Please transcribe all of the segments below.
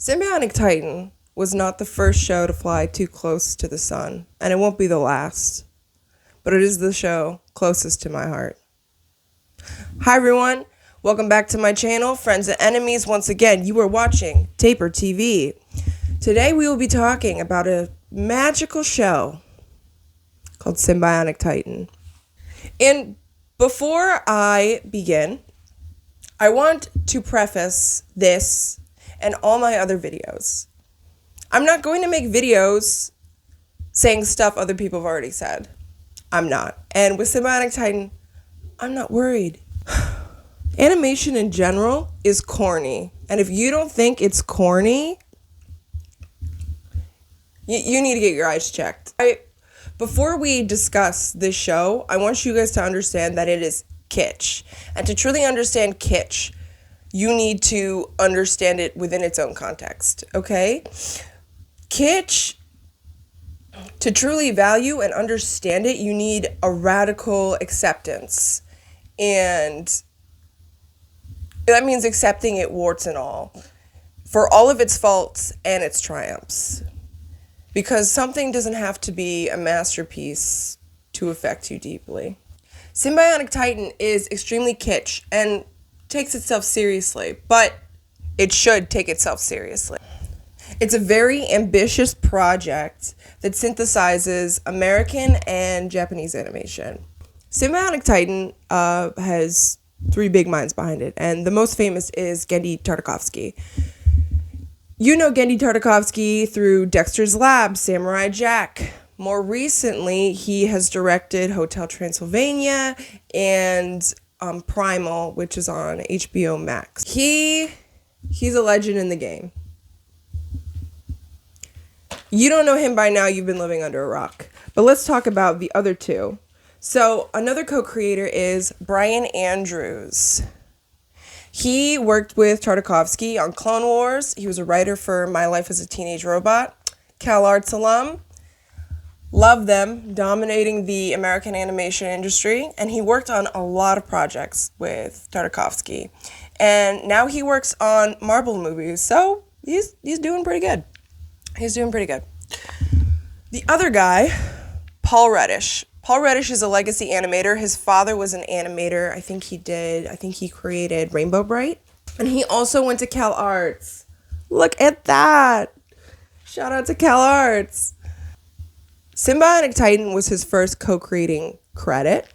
Sym-Bionic Titan was not the first show to fly too close to the sun, and it won't be the last, but it is the show closest to my heart. Hi everyone, welcome back to my channel, friends and enemies. Once again, you are watching Taper TV. Today we will be talking about a magical show called Sym-Bionic Titan. And before I begin, I want to preface this and all my other videos. I'm not going to make videos saying stuff other people have already said. I'm not. And with Sym-Bionic Titan, I'm not worried. Animation in general is corny. And if you don't think it's corny, you need to get your eyes checked. Before we discuss this show, I want you guys to understand that it is kitsch. And to truly understand kitsch, you need to understand it within its own context, okay? Kitsch, to truly value and understand it, you need a radical acceptance. And that means accepting it warts and all, for all of its faults and its triumphs. Because something doesn't have to be a masterpiece to affect you deeply. Sym-Bionic Titan is extremely kitsch and takes itself seriously, but it should take itself seriously. It's a very ambitious project that synthesizes American and Japanese animation. Sym-Bionic Titan has three big minds behind it, and the most famous is Genndy Tartakovsky. You know Genndy Tartakovsky through Dexter's Lab, Samurai Jack. More recently, he has directed Hotel Transylvania and Primal, which is on HBO Max. He's a legend in the game. You don't know him by now, you've been living under a rock. But let's talk about the other two. So another co-creator is Brian Andrews. He worked with Tartakovsky on Clone Wars. He was a writer for My Life as a Teenage Robot. CalArts alum. Love them, dominating the American animation industry, and he worked on a lot of projects with Tartakovsky. And now he works on Marvel movies, so he's doing pretty good. He's doing pretty good. The other guy, Paul Reddish. Paul Reddish is a legacy animator. His father was an animator. I think he created Rainbow Bright. And he also went to CalArts. Look at that. Shout out to CalArts. Sym-Bionic Titan was his first co-creating credit.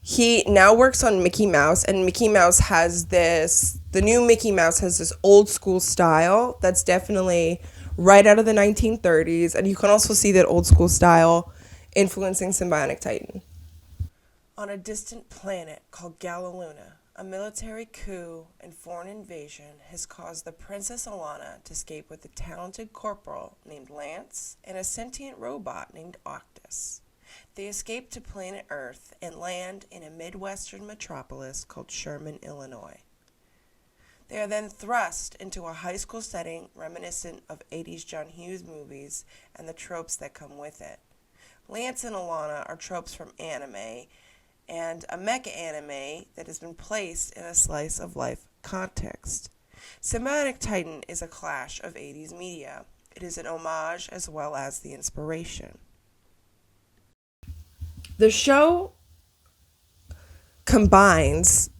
He now works on Mickey Mouse, and the new Mickey Mouse has this old school style that's definitely right out of the 1930s, and you can also see that old school style influencing Sym-Bionic Titan. On a distant planet called Galaluna, a military coup and foreign invasion has caused the Princess Alana to escape with a talented corporal named Lance and a sentient robot named Octus. They escape to planet Earth and land in a Midwestern metropolis called Sherman, Illinois. They are then thrust into a high school setting reminiscent of 80s John Hughes movies and the tropes that come with it. Lance and Alana are tropes from anime, and a mecha anime that has been placed in a slice of life context. Sym-Bionic Titan is a clash of 80s media. It is an homage as well as the inspiration. The show combines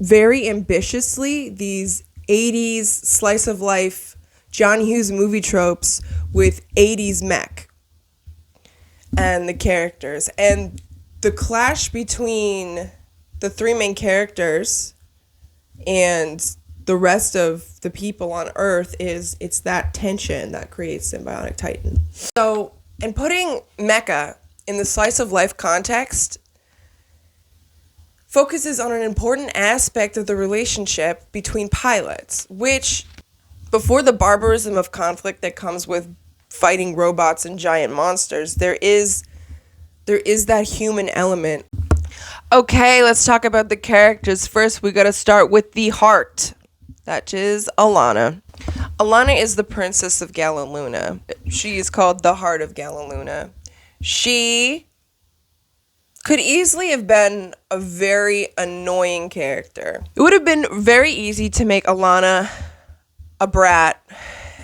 very ambitiously these 80s slice of life John Hughes movie tropes with 80s mech and the characters. And the clash between the three main characters and the rest of the people on Earth it's that tension that creates Sym-Bionic Titan. So, in putting mecha in the slice of life context, focuses on an important aspect of the relationship between pilots, which, before the barbarism of conflict that comes with fighting robots and giant monsters, there is that human element. Okay, let's talk about the characters. First, we gotta start with the heart. That is Alana. Alana is the princess of Galaluna. She is called the Heart of Galaluna. She could easily have been a very annoying character. It would have been very easy to make Alana a brat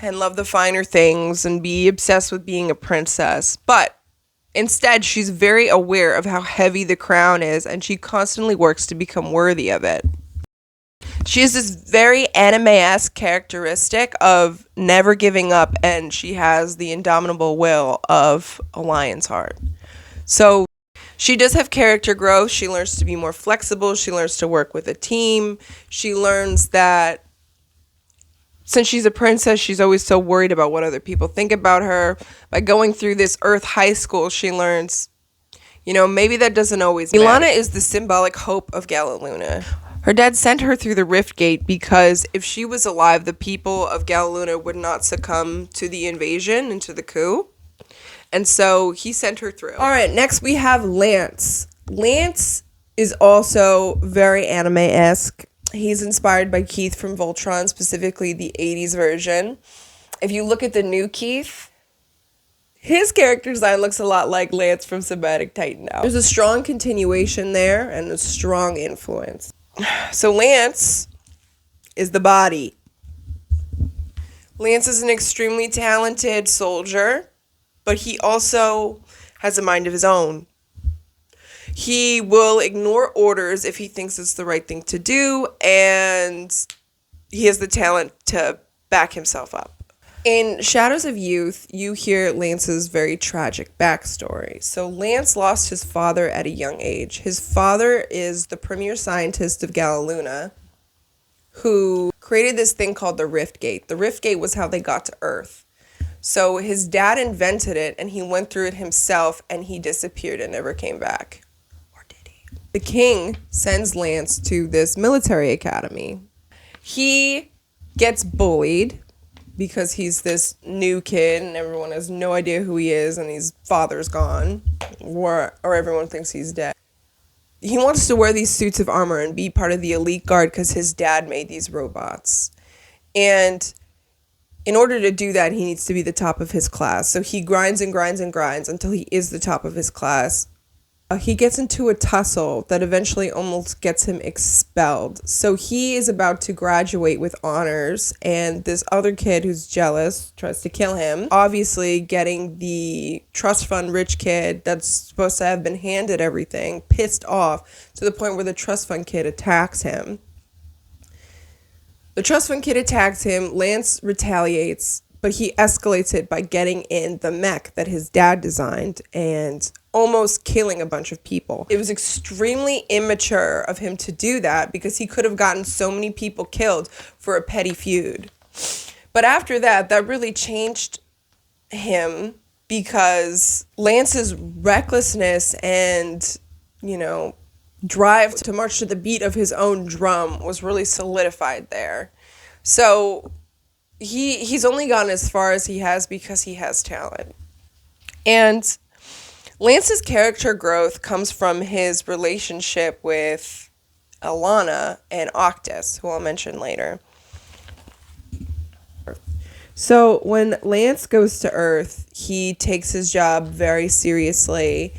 and love the finer things and be obsessed with being a princess. But instead, she's very aware of how heavy the crown is, and she constantly works to become worthy of it. She has this very anime-esque characteristic of never giving up, and she has the indomitable will of a lion's heart. So she does have character growth. She learns to be more flexible. She learns to work with a team. She learns that since she's a princess, she's always so worried about what other people think about her. By going through this Earth high school, she learns, maybe that doesn't always matter. Alana is the symbolic hope of Galaluna. Her dad sent her through the Rift Gate because if she was alive, the people of Galaluna would not succumb to the invasion and to the coup. And so he sent her through. All right, next we have Lance. Lance is also very anime-esque. He's inspired by Keith from Voltron, specifically the 80s version. If you look at the new Keith, his character design looks a lot like Lance from Sym-Bionic Titan now. There's a strong continuation there and a strong influence. So Lance is the body. Lance is an extremely talented soldier, but he also has a mind of his own. He will ignore orders if he thinks it's the right thing to do, and he has the talent to back himself up. In Shadows of Youth, you hear Lance's very tragic backstory. So Lance lost his father at a young age. His father is the premier scientist of Galaluna, who created this thing called the Rift Gate. The Rift Gate was how they got to Earth. So his dad invented it, and he went through it himself, and he disappeared and never came back. The king sends Lance to this military academy. He gets bullied because he's this new kid and everyone has no idea who he is and his father's gone, or everyone thinks he's dead. He wants to wear these suits of armor and be part of the elite guard because his dad made these robots. And in order to do that, he needs to be the top of his class. So he grinds and grinds and grinds until he is the top of his class. He gets into a tussle that eventually almost gets him expelled. So he is about to graduate with honors, and this other kid who's jealous tries to kill him. Obviously, getting the trust fund rich kid that's supposed to have been handed everything pissed off to the point where the trust fund kid attacks him. The trust fund kid attacks him. Lance retaliates, but he escalates it by getting in the mech that his dad designed and almost killing a bunch of people. It was extremely immature of him to do that because he could have gotten so many people killed for a petty feud. But after that really changed him because Lance's recklessness and, drive to march to the beat of his own drum was really solidified there. So he's only gone as far as he has because he has talent. And Lance's character growth comes from his relationship with Alana and Octus, who I'll mention later. So when Lance goes to Earth, he takes his job very seriously.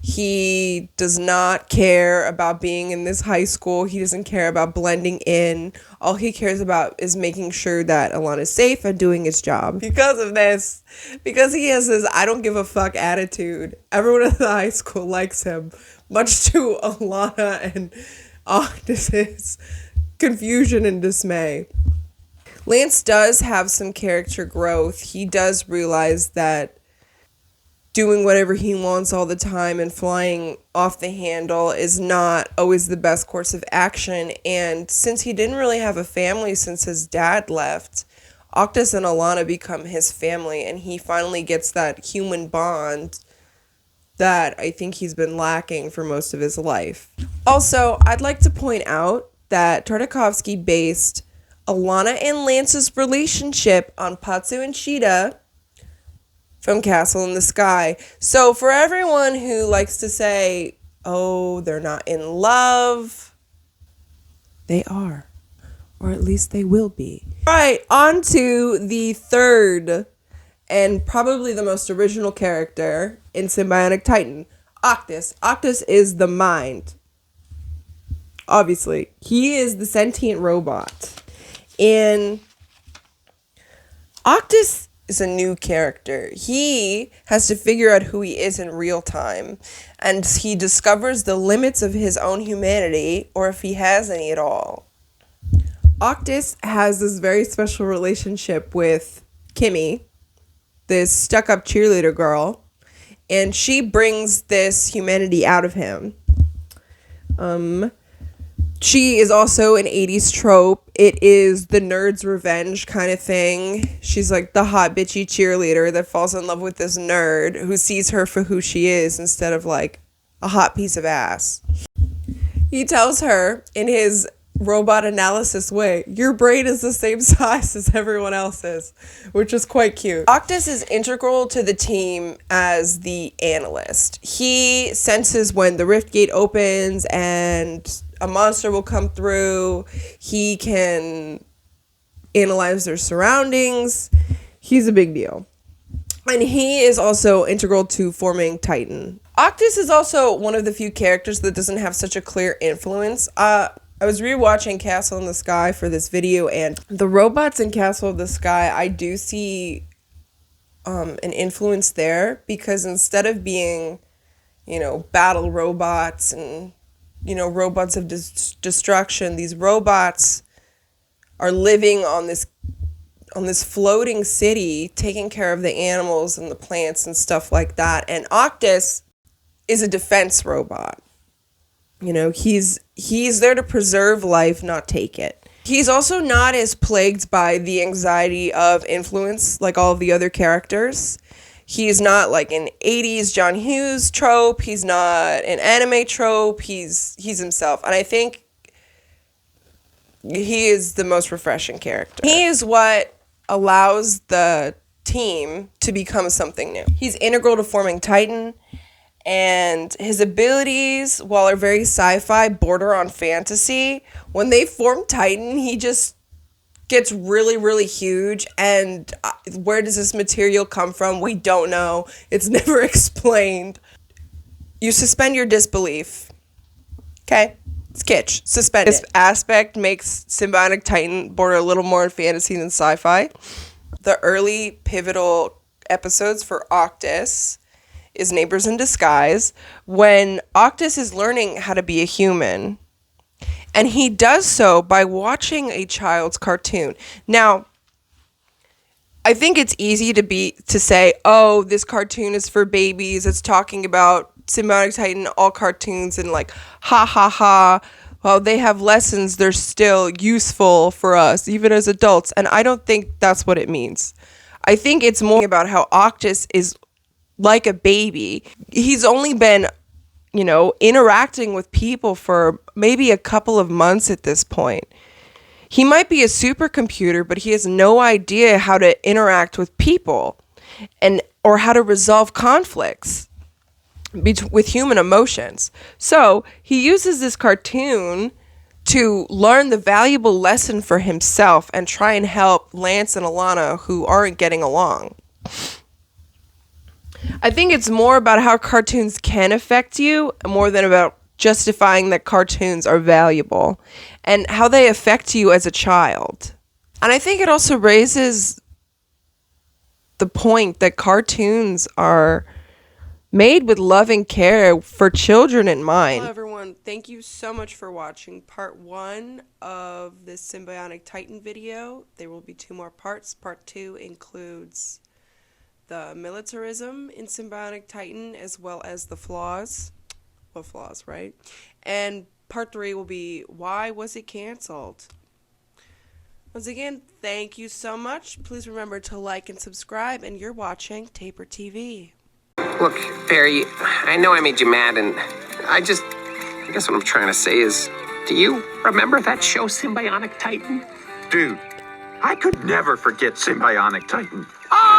He does not care about being in this high school. He doesn't care about blending in. All he cares about is making sure that Alana's safe and doing his job. Because of this, because he has this I don't give a fuck attitude, everyone at the high school likes him, much to Alana and Octus's confusion and dismay. Lance does have some character growth. He does realize that doing whatever he wants all the time and flying off the handle is not always the best course of action. And since he didn't really have a family since his dad left, Octus and Alana become his family, and he finally gets that human bond that I think he's been lacking for most of his life. Also, I'd like to point out that Tartakovsky based Alana and Lance's relationship on Patsu and Cheetah from Castle in the Sky. So for everyone who likes to say, oh, they're not in love, they are. Or at least they will be. All right, on to the third and probably the most original character in Sym-Bionic Titan, Octus. Octus is the mind. Obviously, he is the sentient robot. In Octus is a new character. He has to figure out who he is in real time, and he discovers the limits of his own humanity, or if he has any at all. Octus has this very special relationship with Kimmy, this stuck-up cheerleader girl, and she brings this humanity out of him. She is also an 80s trope. It is the nerd's revenge kind of thing. She's like the hot bitchy cheerleader that falls in love with this nerd who sees her for who she is instead of like a hot piece of ass. He tells her in his robot analysis way, your brain is the same size as everyone else's, which is quite cute. Octus is integral to the team as the analyst. He senses when the rift gate opens and a monster will come through. He can analyze their surroundings. He's a big deal. And he is also integral to forming Titan. Octus is also one of the few characters that doesn't have such a clear influence. I was rewatching Castle in the Sky for this video, and the robots in Castle in the Sky, I do see an influence there, because instead of being, battle robots and, robots of destruction, these robots are living on this floating city, taking care of the animals and the plants and stuff like that. And Octus is a defense robot. He's there to preserve life, not take it. He's also not as plagued by the anxiety of influence like all of the other characters. He's not like an 80s John Hughes trope. He's not an anime trope. He's himself. And I think he is the most refreshing character. He is what allows the team to become something new. He's integral to forming Titan. And his abilities, while are very sci-fi, border on fantasy. When they form Titan, he just gets really, really huge. And where does this material come from? We don't know. It's never explained. You suspend your disbelief. Okay? It's kitsch. Suspend it. This aspect makes Sym-Bionic Titan border a little more on fantasy than sci-fi. The early pivotal episodes for Octus is Neighbors in Disguise, when Octus is learning how to be a human. And he does so by watching a child's cartoon. Now, I think it's easy to say, oh, this cartoon is for babies. It's talking about Sym-Bionic Titan, all cartoons, and like, ha ha ha. Well, they have lessons. They're still useful for us, even as adults. And I don't think that's what it means. I think it's more about how Octus is like a baby. He's only been, interacting with people for maybe a couple of months at this point. He might be a supercomputer, but he has no idea how to interact with people or how to resolve conflicts with human emotions. So he uses this cartoon to learn the valuable lesson for himself and try and help Lance and Alana, who aren't getting along. I think it's more about how cartoons can affect you more than about justifying that cartoons are valuable and how they affect you as a child. And I think it also raises the point that cartoons are made with loving care for children in mind. Hello everyone, thank you so much for watching part 1 of this Sym-Bionic Titan video. There will be 2 more parts. Part 2 includes the militarism in Sym-Bionic Titan, as well as the flaws. What flaws, right? And part 3 will be, why was it canceled? Once again, thank you so much. Please remember to like and subscribe, and you're watching Taper TV. Look, Barry, I know I made you mad, and I guess what I'm trying to say is, do you remember that show, Sym-Bionic Titan? Dude, I could never forget Sym-Bionic Titan. Oh!